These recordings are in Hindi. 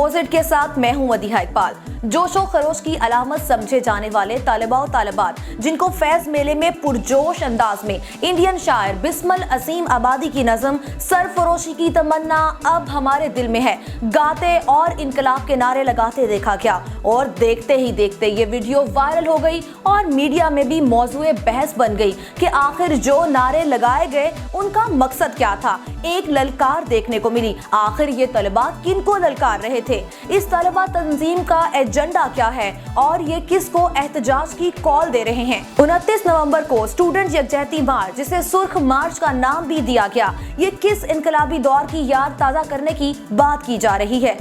अपोजिट के साथ मैं हूं मदीहा इकबाल। जोशो खरोश की अलामत समझे जाने वाले तालिबा और तालिबात जिनको फैज मेले में पुरजोश अंदाज में इंडियन शायर बिस्मिल असीम आबादी की नज़म सरफरोशी की तमन्ना अब हमारे दिल में है गाते और इनकलाब के नारे लगाते देखा गया। और देखते ही देखते ये वीडियो वायरल हो गई और मीडिया में भी मौजूए बहस बन गई कि आखिर जो नारे लगाए गए उनका मकसद क्या था। एक ललकार देखने को मिली, आखिर ये तलबा किनको ललकार रहे थे, इस तलबा तंजीम का एजेंडा क्या है और ये किसको एहतजाज की कॉल दे रहे हैं। 29 नवंबर को स्टूडेंट यकजहती मार्च, जिसे सुर्ख मार्च का नाम भी दिया गया, ये किस इनकलाबी दौर की याद ताज़ा करने की बात की जा रही है।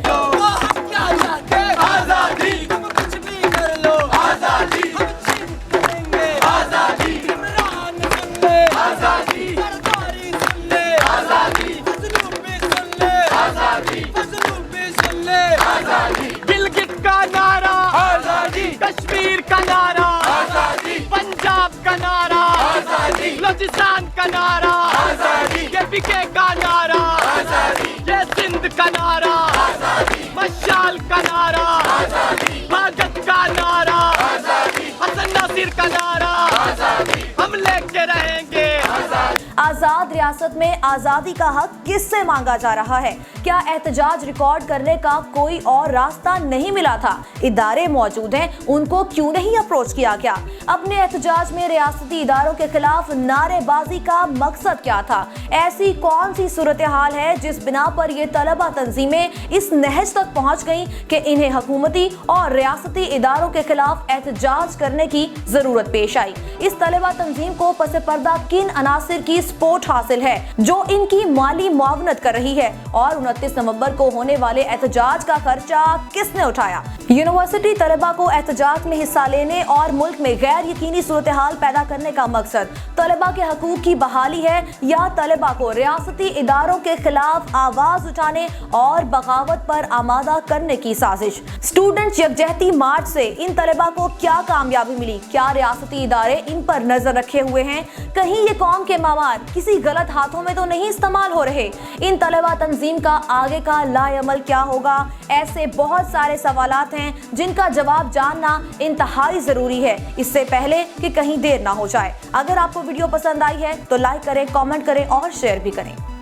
गिलगित का नारा आजादी, कश्मीर का नारा आजादी, पंजाब का नारा आजादी, बलूचिस्तान का नारा आजादी, केपीके का नारा आजादी, ये सिंध का नारा आजादी, मशाल का नारा आजादी, भाजपा का नारा आजादी, हसन नासिर का नारा आजादी, हम लेके रहेंगे आजाद रियासत में आजादी का हक किससे मांगा जा रहा है? क्या एहतजाज रिकॉर्ड करने का कोई और रास्ता नहीं मिला था? इदारे मौजूद हैं, उनको क्यों नहीं अप्रोच किया गया? अपने एहतजाज में रियासती इदारों के खिलाफ नारेबाजी का मकसद क्या था? ऐसी कौन सी सूरत हाल है जिस बिना पर ये तलबा तंजीमें इस नहज तक पहुंच गईं कि इन्हें हुकूमती और रियासती इदारों के खिलाफ एहतजाज करने की जरूरत पेश आई? इस तलबा तंजीम को पसे पर्दा किन अनासिर की सपोर्ट हासिल है जो इनकी माली मुआवनत कर रही है? और 29 नवंबर को होने वाले एहतजाज का खर्चा किसने उठाया? यूनिवर्सिटी तलबा को एहतजाज में हिस्सा लेने और मुल्क में गैर यकीनी सूरत हाल पैदा करने का मकसद तलबा के हकूक की बहाली है या तलबा को रियासती इदारों के खिलाफ आवाज उठाने और बगावत पर आमादा करने की साजिश? स्टूडेंट यकजहती मार्च से इन तलबा को क्या कामयाबी मिली? क्या रियासती इदारे इन पर नजर रखे हुए हैं? कहीं ये कौम के मावार किसी गलत हाथों में तो नहीं इस्तेमाल हो रहे? इन तलबा तंजीम का आगे का लाएअमल क्या होगा? ऐसे बहुत सारे सवालात हैं जिनका जवाब जानना इंतहाई जरूरी है इससे पहले कि कहीं देर ना हो जाए। अगर आपको वीडियो पसंद आई है तो लाइक करें, कमेंट करें और शेयर भी करें।